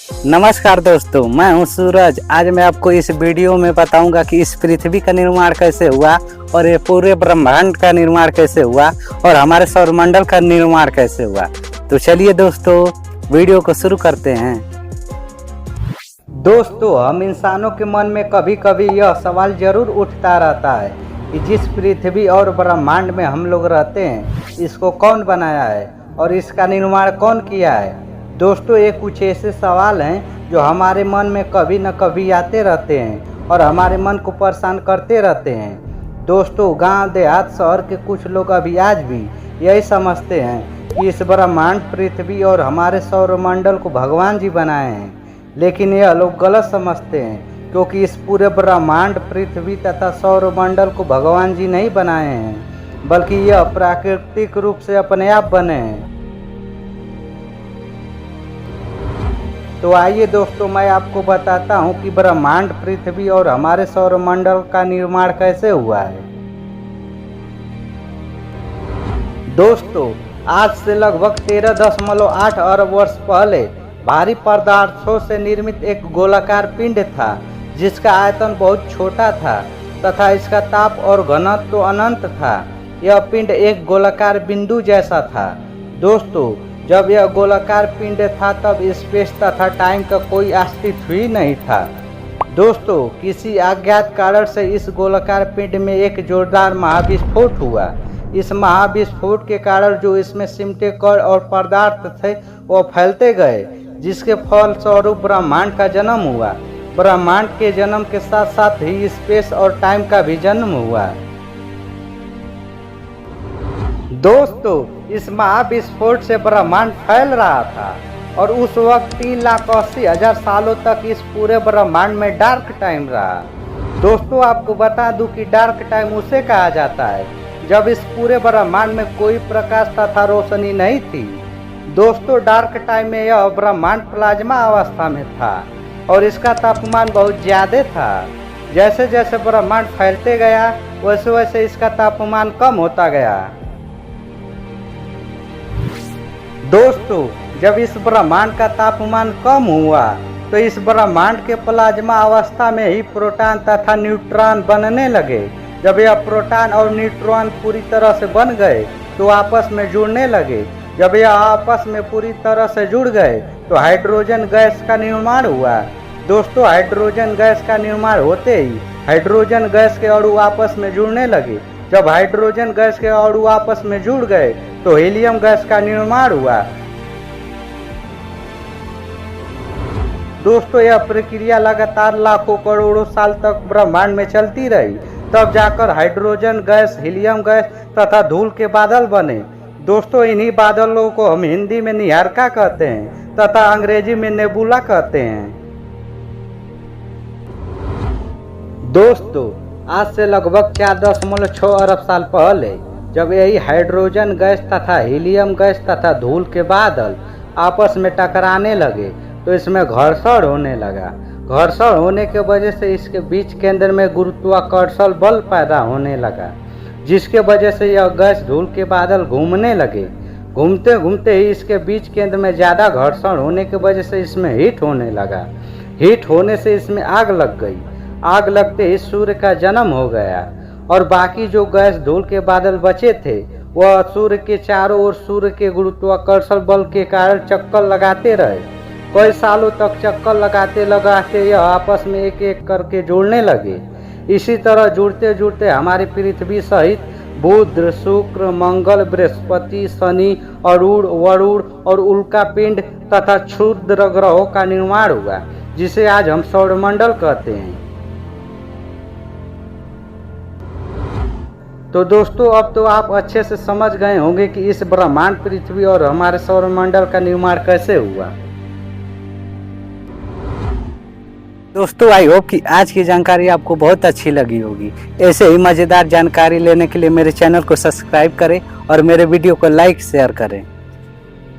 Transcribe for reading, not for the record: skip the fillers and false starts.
नमस्कार दोस्तों, मैं हूं सूरज। आज मैं आपको इस वीडियो में बताऊंगा कि इस पृथ्वी का निर्माण कैसे हुआ और ये पूरे ब्रह्मांड का निर्माण कैसे हुआ और हमारे सौरमंडल का निर्माण कैसे हुआ। तो चलिए दोस्तों, वीडियो को शुरू करते हैं। दोस्तों, हम इंसानों के मन में कभी कभी यह सवाल जरूर उठता रहता है कि जिस पृथ्वी और ब्रह्मांड में हम लोग रहते हैं, इसको कौन बनाया है और इसका निर्माण कौन किया है। दोस्तों, ये कुछ ऐसे सवाल हैं जो हमारे मन में कभी न कभी आते रहते हैं और हमारे मन को परेशान करते रहते हैं। दोस्तों, गांव देहात शहर के कुछ लोग अभी आज भी यही समझते हैं कि इस ब्रह्मांड पृथ्वी और हमारे सौरमंडल को भगवान जी बनाए हैं, लेकिन यह लोग गलत समझते हैं, क्योंकि इस पूरे ब्रह्मांड पृथ्वी तथा सौरमंडल को भगवान जी नहीं बनाए हैं, बल्कि यह प्राकृतिक रूप से अपने आप बने हैं। तो आइए दोस्तों, मैं आपको बताता हूं कि ब्रह्मांड पृथ्वी और हमारे सौरमंडल का निर्माण कैसे हुआ है। दोस्तों, आज से लगभग 13.8 अरब वर्ष पहले भारी पदार्थों से निर्मित एक गोलाकार पिंड था, जिसका आयतन बहुत छोटा था तथा इसका ताप और घनत्व तो अनंत था। यह पिंड एक गोलाकार बिंदु जैसा था। दोस्तों, जब यह गोलाकार पिंड था तब स्पेस तथा टाइम का कोई अस्तित्व ही नहीं था। दोस्तों, किसी अज्ञात कारण से इस गोलाकार पिंड में एक जोरदार महाविस्फोट हुआ। इस महाविस्फोट के कारण जो इसमें सिमटे कण और पदार्थ थे वो फैलते गए, जिसके फलस्वरूप ब्रह्मांड का जन्म हुआ। ब्रह्मांड के जन्म के साथ साथ ही स्पेस और टाइम का भी जन्म हुआ। दोस्तों, इस महाविस्फोट से ब्रह्मांड फैल रहा था और उस वक्त 3,80,000 सालों तक इस पूरे ब्रह्मांड में डार्क टाइम रहा। दोस्तों, आपको बता दूं कि डार्क टाइम उसे कहा जाता है जब इस पूरे ब्रह्मांड में कोई प्रकाश तथा रोशनी नहीं थी। दोस्तों, डार्क टाइम में यह ब्रह्मांड प्लाज्मा अवस्था में था और इसका तापमान बहुत ज्यादा था। जैसे जैसे ब्रह्मांड फैलते गया वैसे वैसे इसका तापमान कम होता गया। दोस्तों, जब इस ब्रह्मांड का तापमान कम हुआ तो इस ब्रह्मांड के प्लाज्मा अवस्था में ही प्रोटॉन तथा न्यूट्रॉन बनने लगे। जब यह प्रोटॉन और न्यूट्रॉन पूरी तरह से बन गए तो आपस में जुड़ने लगे। जब यह आपस में पूरी तरह से जुड़ गए तो हाइड्रोजन गैस का निर्माण हुआ। दोस्तों, हाइड्रोजन गैस का निर्माण होते ही हाइड्रोजन गैस के अणु आपस में जुड़ने लगे। जब हाइड्रोजन गैस के अणु आपस में जुड़ गए तो हीलियम गैस का निर्माण हुआ। दोस्तों, यह प्रक्रिया लगातार लाखों करोड़ों साल तक ब्रह्मांड में चलती रही, तब जाकर हाइड्रोजन गैस, हीलियम गैस तथा धूल के बादल बने। दोस्तों, इन्हीं बादलों को हम हिंदी में निहारिका कहते हैं तथा अंग्रेजी में नेबुला कहते हैं। दोस्तों, आज से लगभग 4.6 अरब साल पहले जब यही हाइड्रोजन गैस तथा हीलियम गैस तथा धूल के बादल आपस में टकराने लगे तो इसमें घर्षण होने लगा। घर्षण होने के वजह से इसके बीच केंद्र में गुरुत्वाकर्षण बल पैदा होने लगा, जिसके वजह से यह गैस धूल के बादल घूमने लगे। घूमते घूमते ही इसके बीच केंद्र में ज़्यादा घर्षण होने की वजह से इसमें हीट होने लगा। हीट होने से इसमें आग लग गई। आग लगते ही सूर्य का जन्म हो गया और बाकी जो गैस धूल के बादल बचे थे वह सूर्य के चारों ओर सूर्य के गुरुत्वाकर्षण बल के कारण चक्कर लगाते रहे। कई सालों तक चक्कर लगाते लगाते यह आपस में एक एक करके जुड़ने लगे। इसी तरह जुड़ते जुड़ते हमारी पृथ्वी सहित बुध, शुक्र, मंगल, बृहस्पति, शनि, अरुण, वरुण और उल्का पिंड तथा क्षुद्र ग्रहों का निर्माण हुआ, जिसे आज हम सौरमंडल कहते हैं। तो दोस्तों, अब तो आप अच्छे से समझ गए होंगे कि इस ब्रह्मांड पृथ्वी और हमारे सौरमंडल का निर्माण कैसे हुआ। दोस्तों, आई होप कि आज की जानकारी आपको बहुत अच्छी लगी होगी। ऐसे ही मज़ेदार जानकारी लेने के लिए मेरे चैनल को सब्सक्राइब करें और मेरे वीडियो को लाइक शेयर करें।